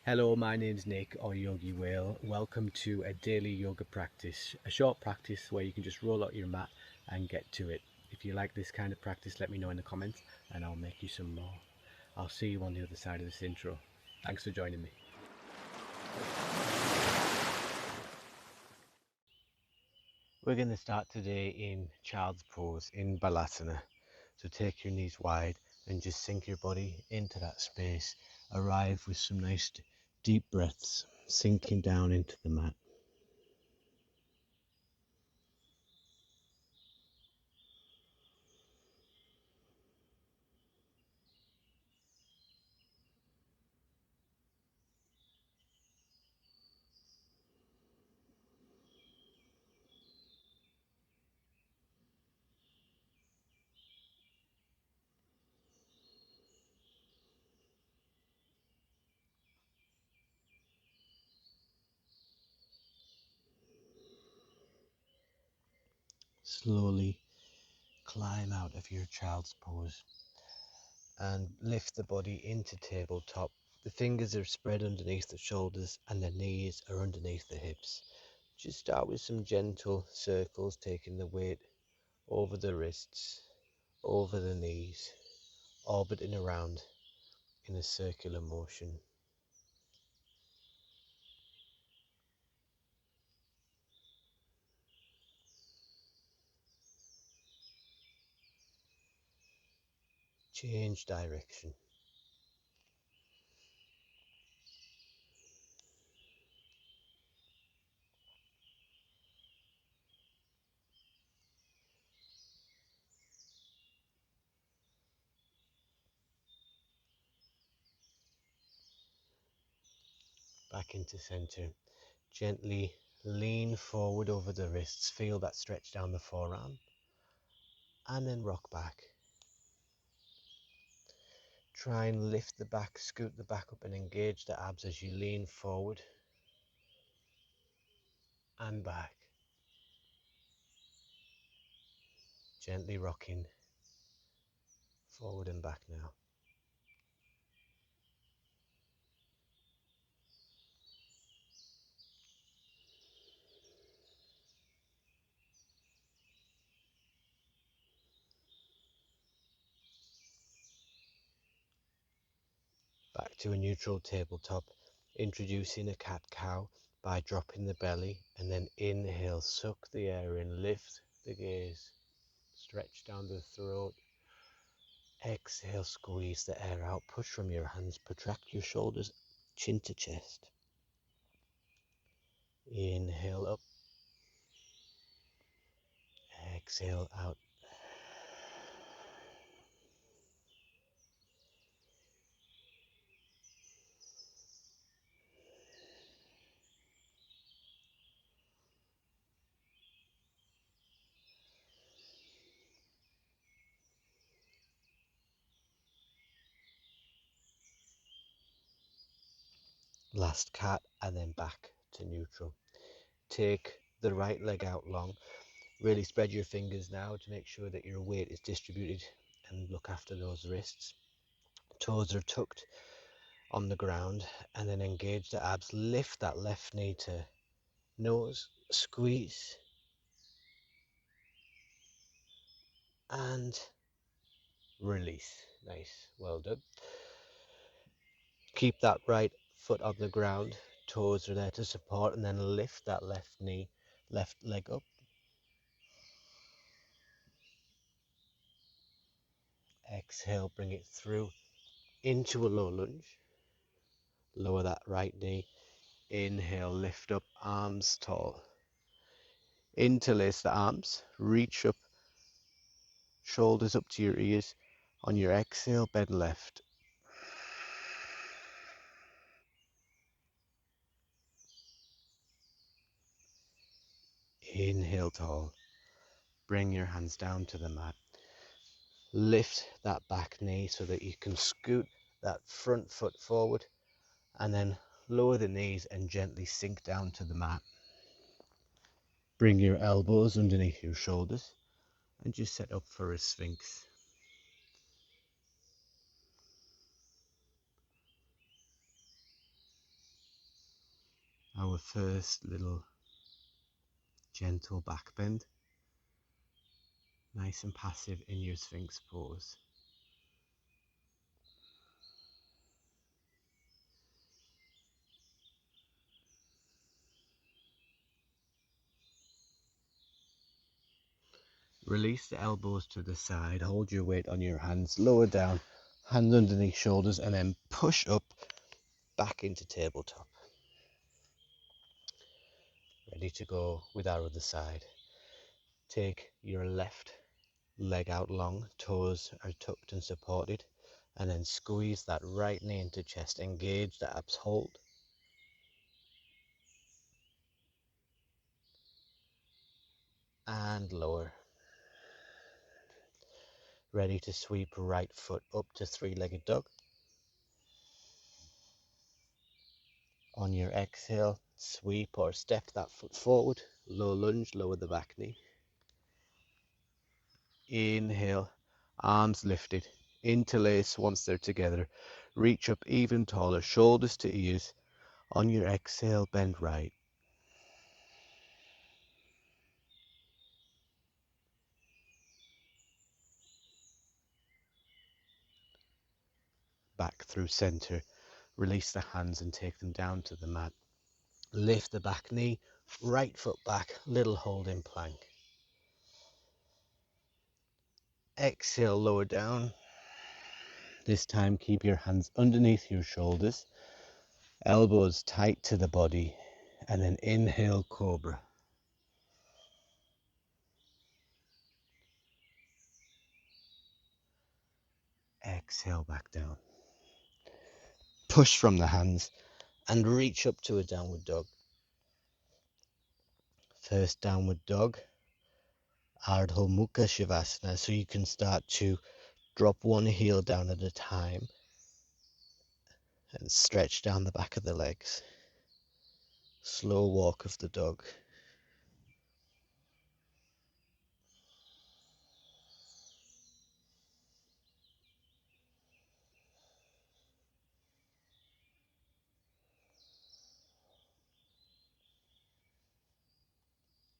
Hello, my name's Nick, or Yogi Whale. Welcome to a daily yoga practice, a short practice where you can just roll out your mat and get to it. If you like this kind of practice, let me know in the comments and I'll make you some more. I'll see you on the other side of this intro. Thanks for joining me. We're going to start today in child's pose in Balasana. So take your knees wide and just sink your body into that space. Arrive with some nice deep breaths, sinking down into the mat. Slowly climb out of your child's pose and lift the body into tabletop. The fingers are spread underneath the shoulders and the knees are underneath the hips. Just start with some gentle circles, taking the weight over the wrists, over the knees, orbiting around in a circular motion. Change direction. Back into center. Gently lean forward over the wrists. Feel that stretch down the forearm. And then rock back. Try and lift the back, scoot the back up and engage the abs as you lean forward and back. Gently rocking forward and back now. Back to a neutral tabletop, introducing a cat-cow by dropping the belly and then inhale, suck the air in, lift the gaze, stretch down the throat. Exhale, squeeze the air out, push from your hands, protract your shoulders, chin to chest. Inhale up, exhale out. Last cat and then back to neutral. Take the right leg out long. Really spread your fingers now to make sure that your weight is distributed and look after those wrists. Toes are tucked on the ground and then engage the abs. Lift that left knee to nose, squeeze and release. Nice, well done. Keep that right foot on the ground. Toes are there to support and then lift that left knee, left leg up. Exhale, bring it through into a low lunge. Lower that right knee. Inhale, lift up, arms tall. Interlace the arms, reach up, shoulders up to your ears. On your exhale, bend left. Inhale tall. Bring your hands down to the mat. Lift that back knee so that you can scoot that front foot forward and then lower the knees and gently sink down to the mat. Bring your elbows underneath your shoulders and just set up for a Sphinx. our first little gentle back bend, nice and passive in your Sphinx pose. Release the elbows to the side, hold your weight on your hands, lower down, hands underneath shoulders, and then push up back into tabletop. Ready to go with our other side. Take your left leg out long, toes are tucked and supported, and then squeeze that right knee into chest, engage the abs, hold. And lower. Ready to sweep right foot up to three-legged dog. On your exhale, sweep or step that foot forward, low lunge, lower the back knee. Inhale, arms lifted, interlace once they're together, reach up even taller, shoulders to ears. On your exhale, bend right. Back through center, release the hands and take them down to the mat. Lift the back knee, right foot back, little holding plank. Exhale, lower down. This time keep your hands underneath your shoulders, elbows tight to the body, and then inhale, cobra. Exhale, back down. Push from the hands and reach up to a downward dog. First downward dog, Ardha Mukha Shavasana, so you can start to drop one heel down at a time and stretch down the back of the legs. Slow walk of the dog.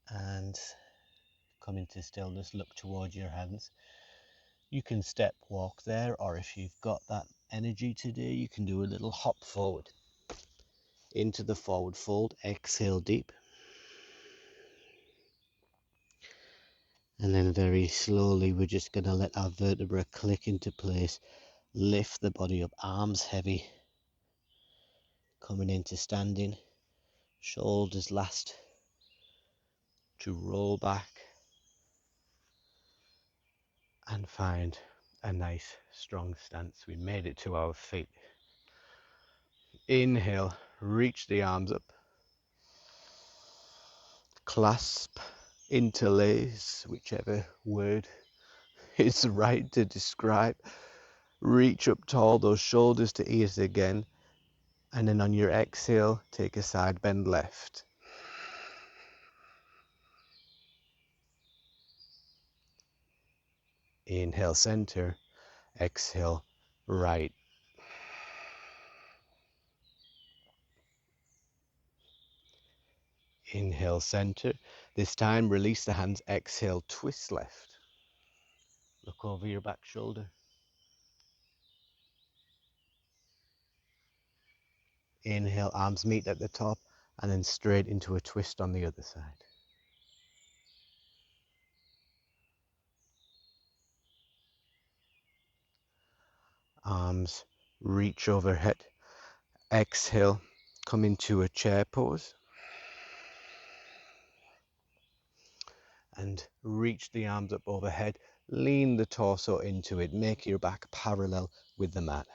And come into stillness, look towards your hands. You can step walk there, or if you've got that energy today, you can do a little hop forward. Into the forward fold, exhale deep. And then very slowly, we're just going to let our vertebra click into place. Lift the body up, arms heavy. Coming into standing, shoulders last to roll back. And find a nice strong stance. We made it to our feet. Inhale, reach the arms up. Clasp, interlace, whichever word is right to describe. Reach up tall, those shoulders to ears again. And then on your exhale, take a side bend left. Inhale, center. Exhale, right. Inhale, center. This time, release the hands. Exhale, twist left. Look over your back shoulder. Inhale, arms meet at the top, and then straight into a twist on the other side. Arms reach overhead. Exhale, come into a chair pose. And reach the arms up overhead. Lean the torso into it. Make your back parallel with the mat.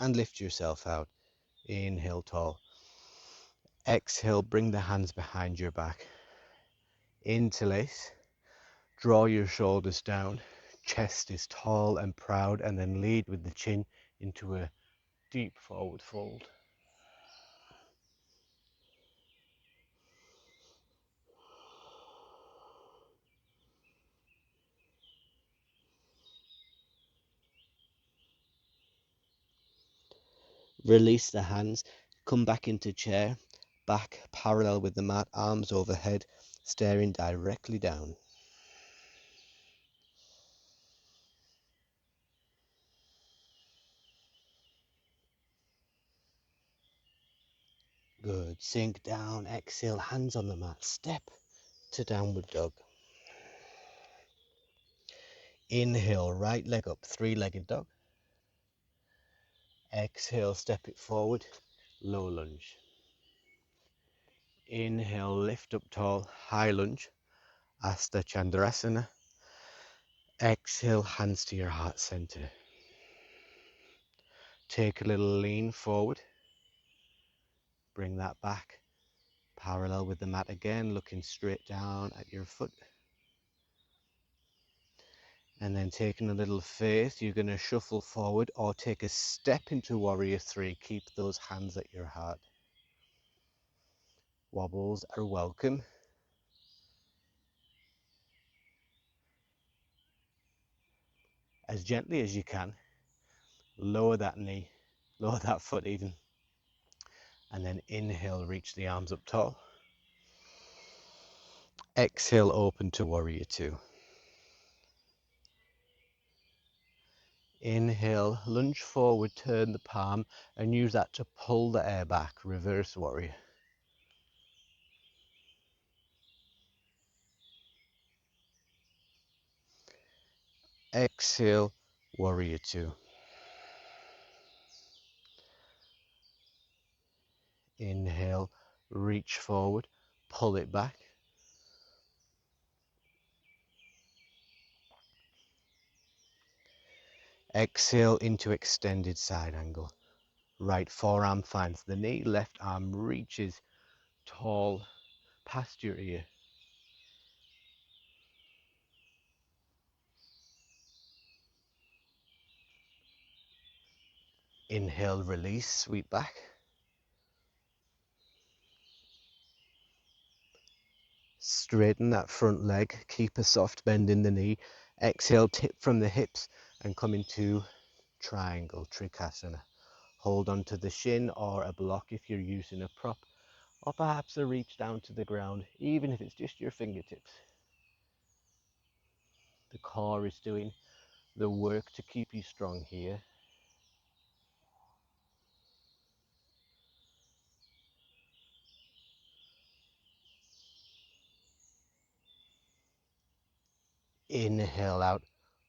And lift yourself out. Inhale, tall. Exhale, bring the hands behind your back. Interlace. Draw your shoulders down. Chest is tall and proud, and then lead with the chin into a deep forward fold. Release the hands, come back into chair, back parallel with the mat, arms overhead, staring directly down. Good. Sink down, exhale, hands on the mat, step to downward dog. Inhale, right leg up, three-legged dog. Exhale, step it forward, low lunge. Inhale, lift up tall, high lunge, Asta Chandrasana. Exhale, hands to your heart center. Take a little lean forward. Bring that back, parallel with the mat again, looking straight down at your foot. And then taking a little faith, you're going to shuffle forward or take a step into Warrior Three. Keep those hands at your heart. Wobbles are welcome. As gently as you can, lower that knee, lower that foot even. And then inhale, reach the arms up tall. Exhale, open to Warrior Two. Inhale, lunge forward, turn the palm and use that to pull the air back, reverse warrior. Exhale, Warrior Two. Inhale, reach forward, pull it back. Exhale into extended side angle. Right forearm finds the knee, left arm reaches tall past your ear. Inhale, release, sweep back. Straighten that front leg, keep a soft bend in the knee. Exhale, tip from the hips and come into triangle, Trikonasana. Hold on to the shin or a block if you're using a prop, or perhaps a reach down to the ground, even if it's just your fingertips. The core is doing the work to keep you strong here. Inhale out,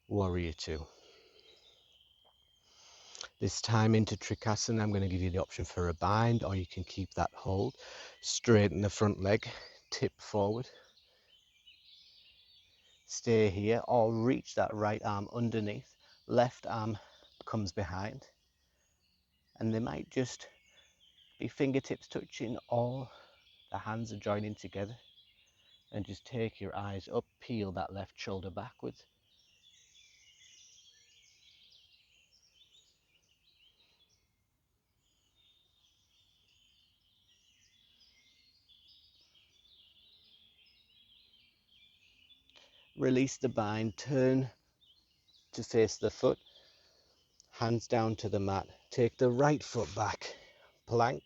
Warrior Two. This time into Trikonasana, I'm going to give you the option for a bind, or you can keep that hold. Straighten the front leg, tip forward. Stay here, or reach that right arm underneath. Left arm comes behind. And they might just be fingertips touching, or the hands are joining together. And just take your eyes up, peel that left shoulder backwards. Release the bind, turn to face the foot, hands down to the mat. Take the right foot back, plank.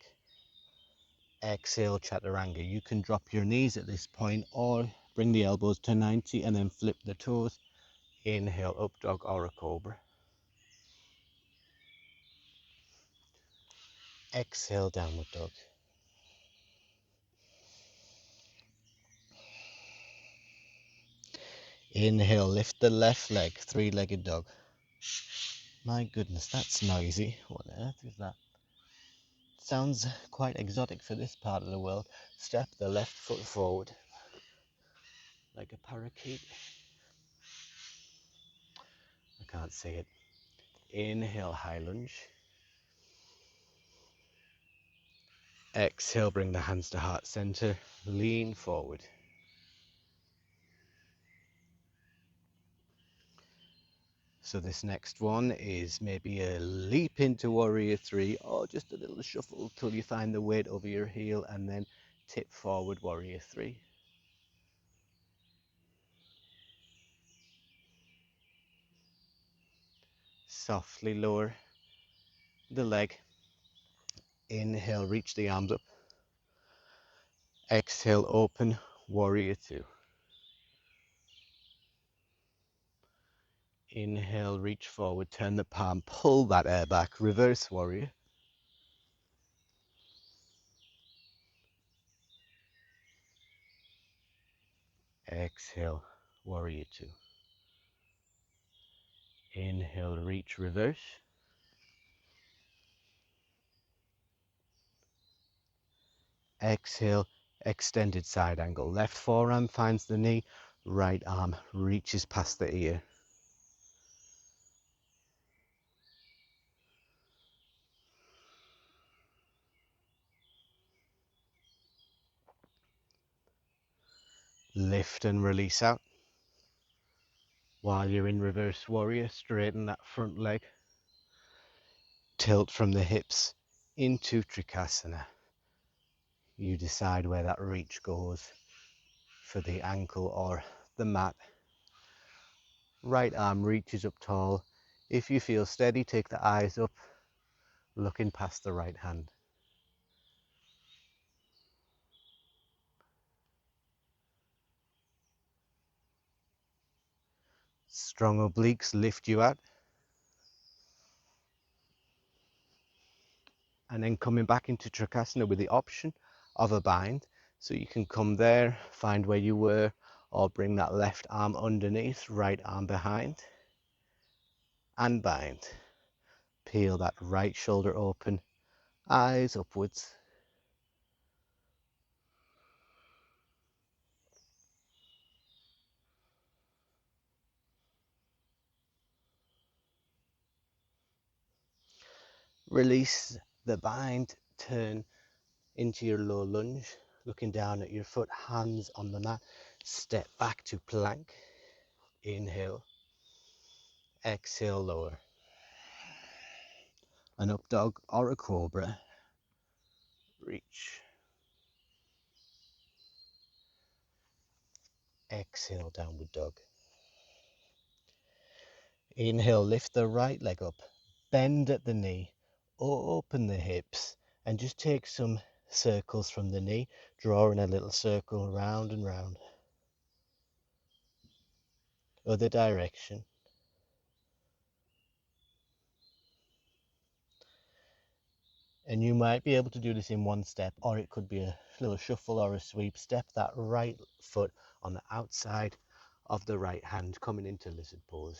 Exhale, chaturanga. You can drop your knees at this point or bring the elbows to 90 and then flip the toes. Inhale, up dog or a cobra. Exhale, downward dog. Inhale, lift the left leg, three-legged dog. My goodness, that's noisy. What on earth is that? Sounds quite exotic for this part of the world. Step the left foot forward like a parakeet. I can't say it. Inhale, high lunge. Exhale, bring the hands to heart center. Lean forward. So this next one is maybe a leap into Warrior Three, or just a little shuffle till you find the weight over your heel and then tip forward, Warrior Three. Softly lower the leg, Inhale, reach the arms up. Exhale, open, warrior two. Inhale, reach forward, turn the palm, pull that air back, reverse warrior. Exhale, warrior two. Inhale, reach, reverse. Exhale, extended side angle. Left forearm finds the knee, right arm reaches past the ear. Lift and release out. While you're in reverse warrior, straighten that front leg. Tilt from the hips into Trikonasana. You decide where that reach goes for the ankle or the mat. Right arm reaches up tall. If you feel steady, take the eyes up, looking past the right hand. Strong obliques lift you out. And then coming back into Trikonasana with the option of a bind. So you can come there, find where you were, or bring that left arm underneath, right arm behind, and bind. Peel that right shoulder open, eyes upwards. Release the bind, turn into your low lunge, looking down at your foot, hands on the mat. Step back to plank. Inhale, exhale, lower. An up dog or a cobra. Reach. Exhale, downward dog. Inhale, lift the right leg up, bend at the knee, open the hips, and just take some circles from the knee, drawing a little circle round and round. Other direction. And you might be able to do this in one step, or it could be a little shuffle or a sweep. Step that right foot on the outside of the right hand, coming into lizard pose.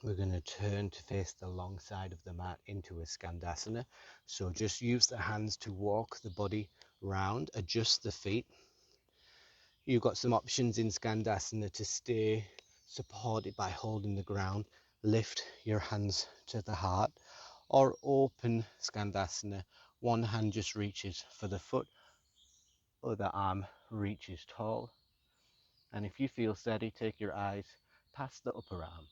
We're going to turn to face the long side of the mat into a Skandasana. So just use the hands to walk the body round, adjust the feet. You've got some options in Skandasana to stay supported by holding the ground, lift your hands to the heart, or open Skandasana. One hand just reaches for the foot, other arm reaches tall. And if you feel steady, take your eyes past the upper arm.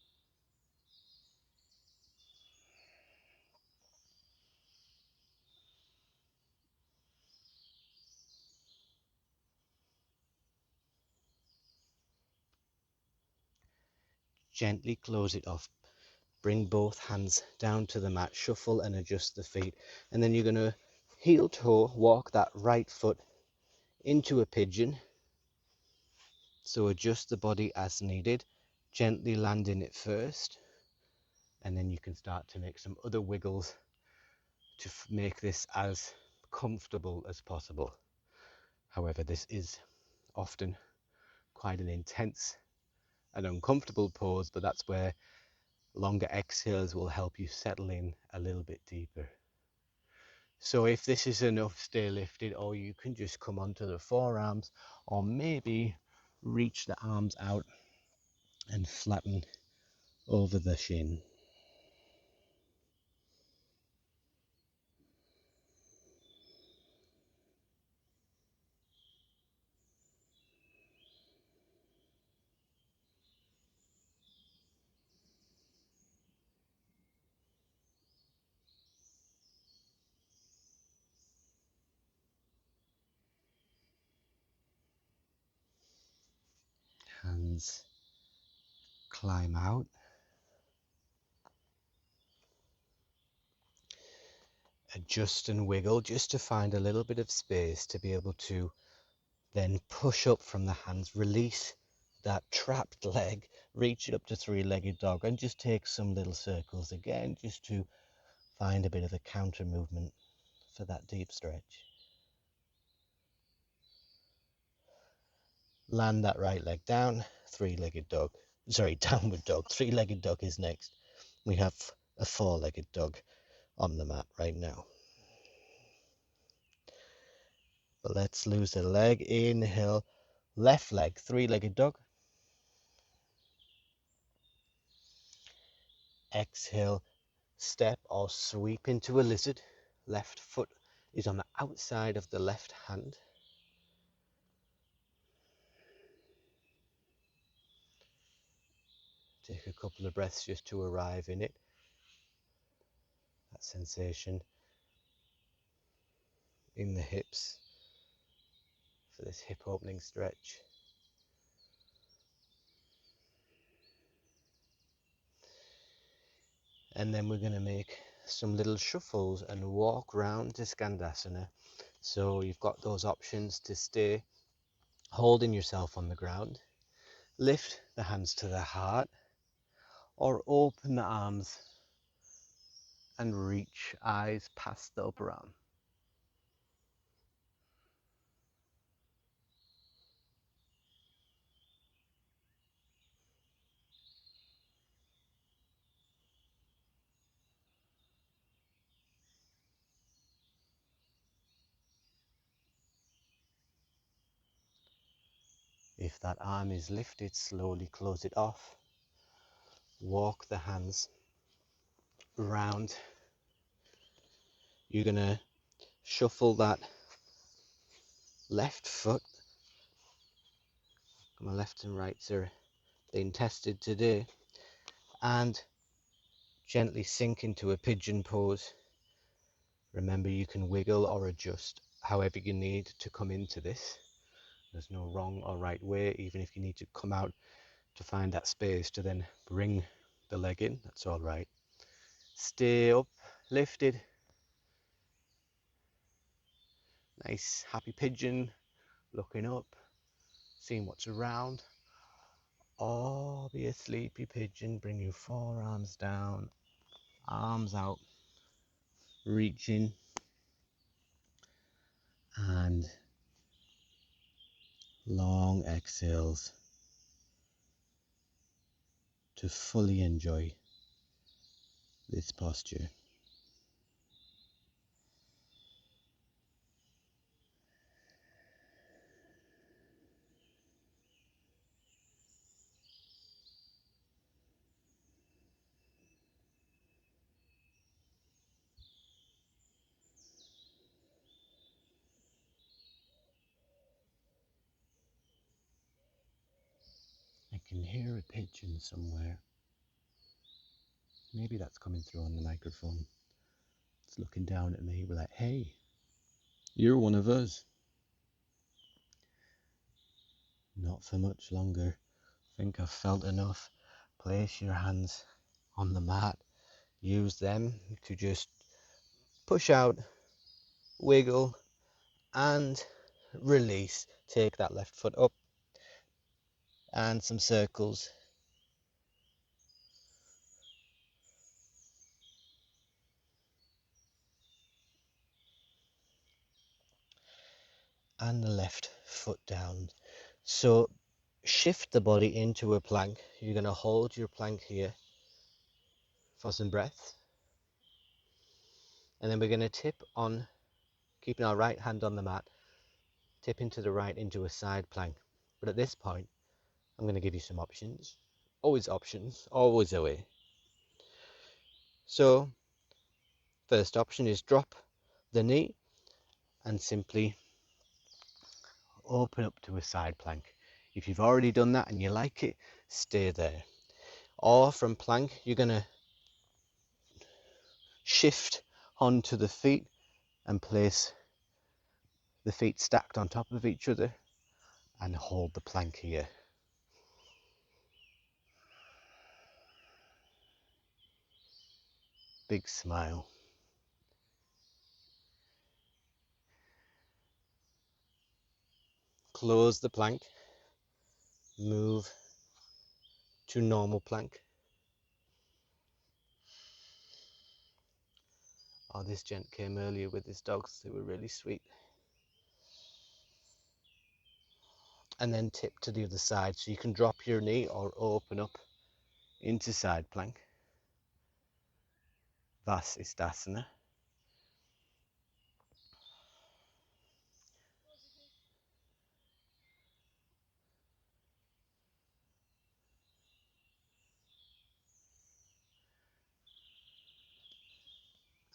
Gently close it off. Bring both hands down to the mat, shuffle and adjust the feet. And then you're going to heel toe walk that right foot into a pigeon. So adjust the body as needed, gently landing it first. And then you can start to make some other wiggles to make this as comfortable as possible. However, this is often quite an intense and uncomfortable pose, but that's where longer exhales will help you settle in a little bit deeper. So if this is enough, stay lifted, or you can just come onto the forearms, or maybe reach the arms out and flatten over the shin. hands climb out. Adjust and wiggle just to find a little bit of space to be able to then push up from the hands, release that trapped leg, reach it up to three-legged dog, and just take some little circles again, just to find a bit of a counter movement for that deep stretch. Land that right leg down, three-legged dog. Sorry, downward dog. Three-legged dog is next. We have a four-legged dog on the mat right now. But let's lose a leg. Inhale, left leg, three-legged dog. Exhale, step or sweep into a lizard. Left foot is on the outside of the left hand. Take a couple of breaths just to arrive in it. That sensation in the hips for this hip opening stretch. And then we're going to make some little shuffles and walk round to Skandasana. So you've got those options to stay holding yourself on the ground, lift the hands to the heart, or open the arms and reach eyes past the upper arm. If that arm is lifted, slowly close it off. Walk the hands round. You're going to shuffle that left foot. My left and rights are being tested today. And gently sink into a pigeon pose. Remember, you can wiggle or adjust however you need to come into this. There's no wrong or right way. Even if you need to come out to find that space to then bring the leg in, that's all right. Stay up, lifted. Nice happy pigeon, looking up, seeing what's around. Or be a sleepy pigeon. Bring your forearms down, arms out, reaching, and long exhales to fully enjoy this posture. I can hear a pigeon somewhere. Maybe that's coming through on the microphone. It's looking down at me. We're like, hey, you're one of us. Not for much longer. I think I've felt enough. Place your hands on the mat. Use them to just push out, wiggle, and release. Take that left foot up and some circles. And the left foot down. So shift the body into a plank. You're going to hold your plank here for some breath. And then we're going to tip on, keeping our right hand on the mat, tip into the right into a side plank. But at this point, I'm going to give you some options. Always options, always a way. So first option is drop the knee and simply open up to a side plank. If you've already done that and you like it, stay there. Or from plank, you're going to shift onto the feet and place the feet stacked on top of each other and hold the plank here. big smile. Close the plank, move to normal plank. Oh, this gent came earlier with his dogs, they were really sweet. And then tip to the other side, so you can drop your knee or open up into side plank. Vasisthasana.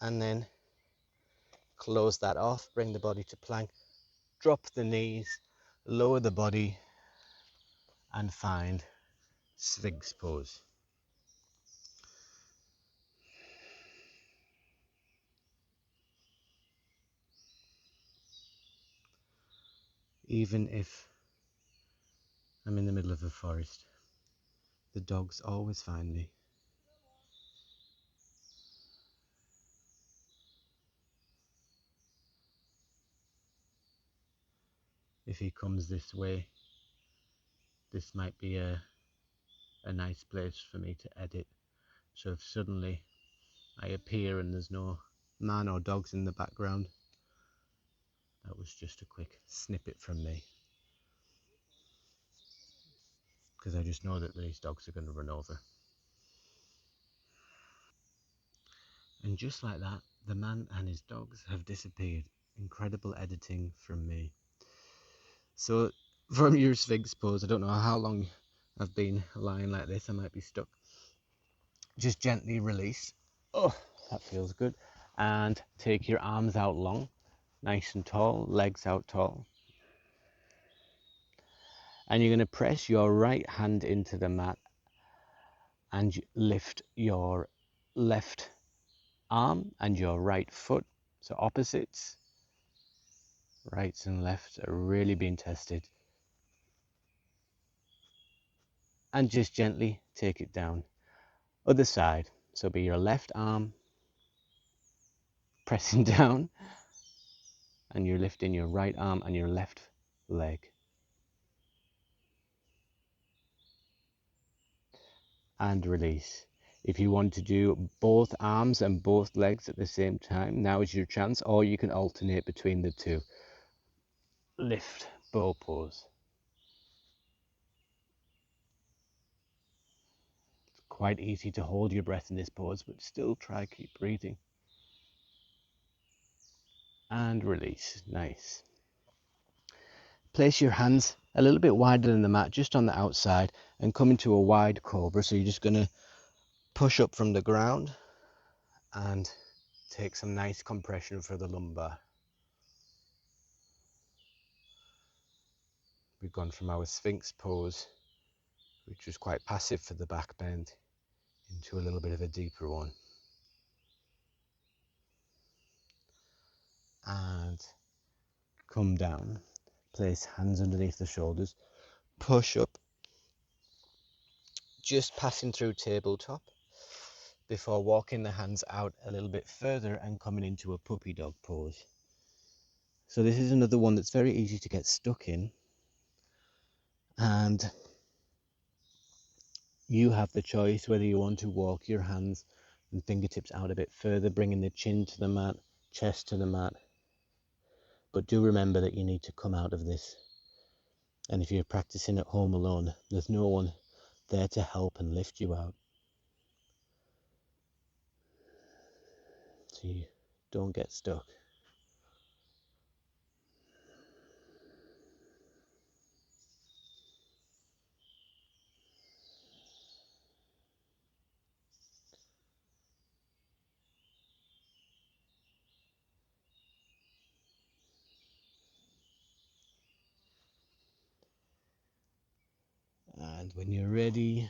And then close that off, bring the body to plank, drop the knees, lower the body, and find Sphinx pose. Even if I'm in the middle of a forest, the dogs always find me. If he comes this way, this might be a nice place for me to edit. So if suddenly I appear and there's no man or dogs in the background, that was just a quick snippet from me. Because I just know that these dogs are going to run over. And just like that, the man and his dogs have disappeared. Incredible editing from me. So from your Sphinx pose, I don't know how long I've been lying like this, I might be stuck. Just gently release. Oh, that feels good. And take your arms out long, nice and tall, legs out tall. And you're going to press your right hand into the mat and lift your left arm and your right foot. So opposites, rights and lefts are really being tested. And just gently take it down. Other side, so be your left arm pressing down and you're lifting your right arm and your left leg. And release. If you want to do both arms and both legs at the same time, now is your chance, or you can alternate between the two. Lift, bow pose. It's quite easy to hold your breath in this pose, but still try keep breathing. And release, nice. Place your hands a little bit wider than the mat, just on the outside, and come into a wide cobra. So you're just going to push up from the ground and take some nice compression for the lumbar. We've gone from our Sphinx pose, which was quite passive for the back bend, into a little bit of a deeper one. And come down, place hands underneath the shoulders, push up, just passing through tabletop before walking the hands out a little bit further and coming into a puppy dog pose. So this is another one that's very easy to get stuck in, and you have the choice whether you want to walk your hands and fingertips out a bit further, bringing the chin to the mat, chest to the mat. But do remember that you need to come out of this. And if you're practicing at home alone, there's no one there to help and lift you out. So you don't get stuck. And when you're ready,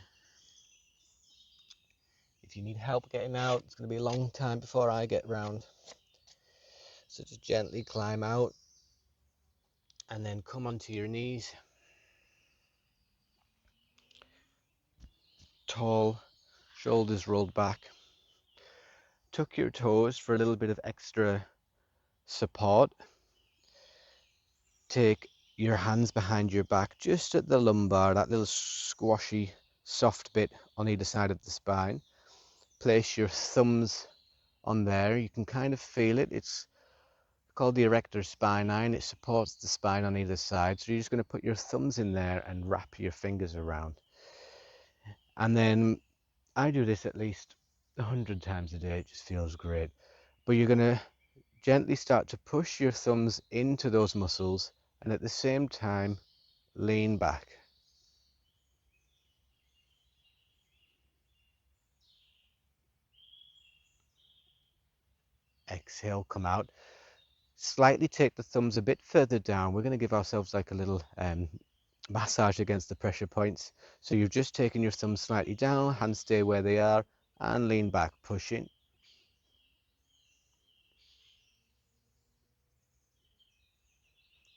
if you need help getting out, it's going to be a long time before I get round. So just gently climb out and then come onto your knees. Tall, shoulders rolled back. Tuck your toes for a little bit of extra support. Take your hands behind your back, just at the lumbar, that little squashy, soft bit on either side of the spine. Place your thumbs on there. You can kind of feel it. It's called the erector spinae, and it supports the spine on either side. So you're just going to put your thumbs in there and wrap your fingers around. And then I do this at least 100 times a day. It just feels great. But you're going to gently start to push your thumbs into those muscles, and at the same time lean back. Exhale, come out. Slightly take the thumbs a bit further down. We're going to give ourselves like a little massage against the pressure points. So you've just taken your thumbs slightly down, hands stay where they are, and lean back, pushing.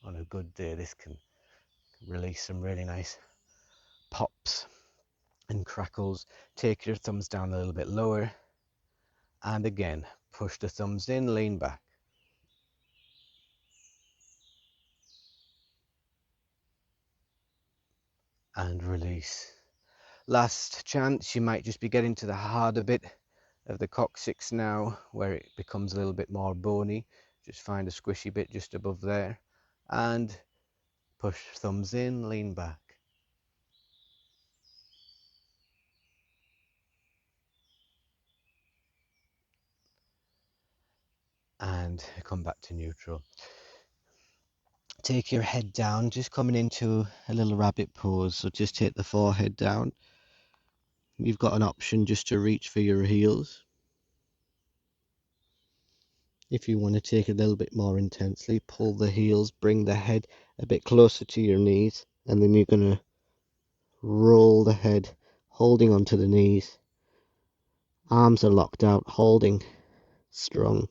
On a good day, this can release some really nice pops and crackles. Take your thumbs down a little bit lower, and again, push the thumbs in, lean back. And release. Last chance, you might just be getting to the harder bit of the coccyx now, where it becomes a little bit more bony. Just find a squishy bit just above there, and push thumbs in, lean back. And come back to neutral. Take your head down, just coming into a little rabbit pose. So just take the forehead down. You've got an option just to reach for your heels. If you want to take it a little bit more intensely, pull the heels, bring the head a bit closer to your knees, and then you're going to roll the head, holding onto the knees. Arms are locked out, holding strong.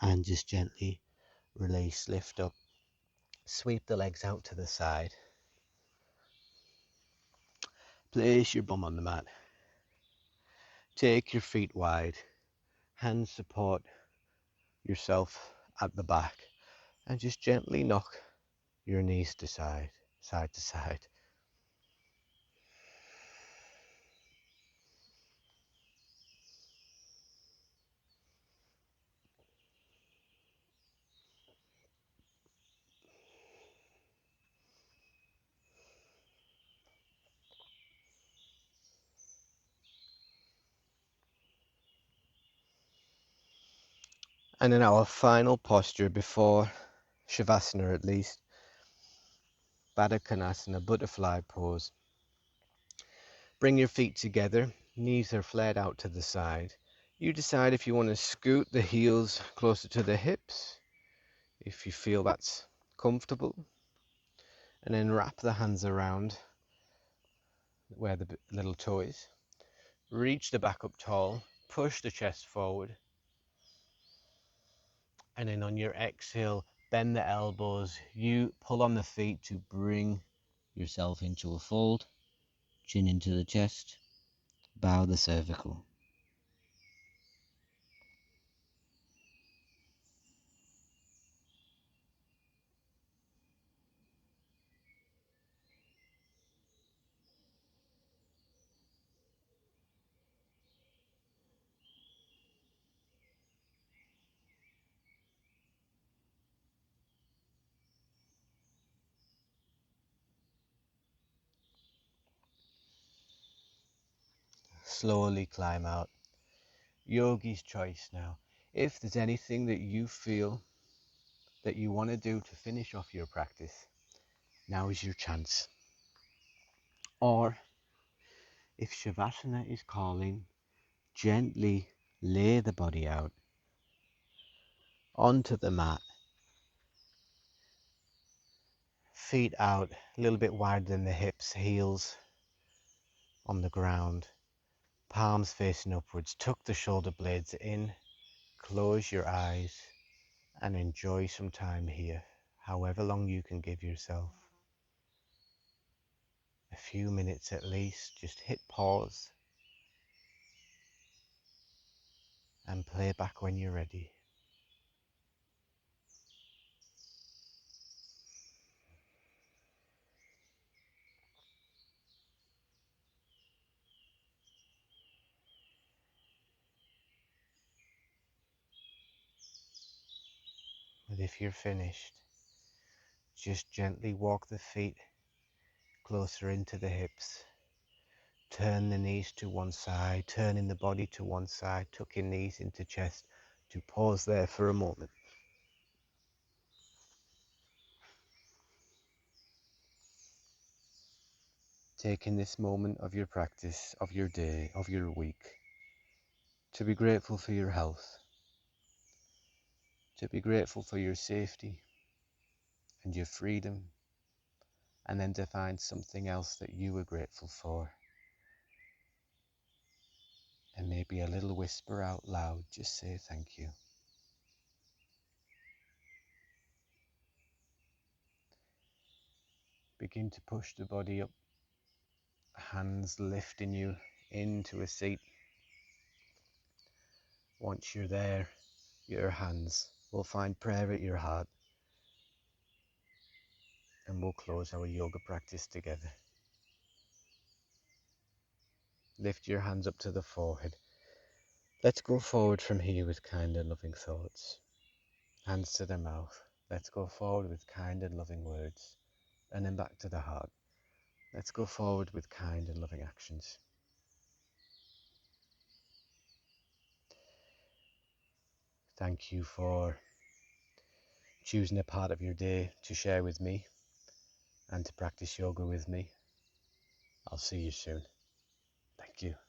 And just gently release, lift up, sweep the legs out to the side. Place your bum on the mat. Take your feet wide. Hands support yourself at the back. And just gently knock your knees to side to side. And in our final posture before Savasana, at least, Baddha Konasana, butterfly pose. Bring your feet together, knees are flared out to the side. You decide if you want to scoot the heels closer to the hips, if you feel that's comfortable. And then wrap the hands around where the little toe is. Reach the back up tall, push the chest forward. And then on your exhale, bend the elbows. You pull on the feet to bring yourself into a fold. Chin into the chest. Bow the cervical. Slowly climb out. Yogi's choice now. If there's anything that you feel that you want to do to finish off your practice, now is your chance. Or if Shavasana is calling, gently lay the body out onto the mat. Feet out a little bit wider than the hips, heels on the ground, palms facing upwards. Tuck the shoulder blades in, close your eyes and enjoy some time here, however long you can give yourself. A few minutes at least. Just hit pause and play back when you're ready. And if you're finished, just gently walk the feet closer into the hips. Turn the knees to one side, turning the body to one side, tucking knees into chest. To pause there for a moment. Taking this moment of your practice, of your day, of your week, to be grateful for your health, to be grateful for your safety and your freedom, and then to find something else that you are grateful for. And maybe a little whisper out loud, just say thank you. Begin to push the body up, hands lifting you into a seat. Once you're there, your hands will find prayer at your heart, and we'll close our yoga practice together. Lift your hands up to the forehead. Let's go forward from here with kind and loving thoughts. Hands to the mouth. Let's go forward with kind and loving words. And then back to the heart. Let's go forward with kind and loving actions. Thank you for choosing a part of your day to share with me and to practice yoga with me. I'll see you soon. Thank you.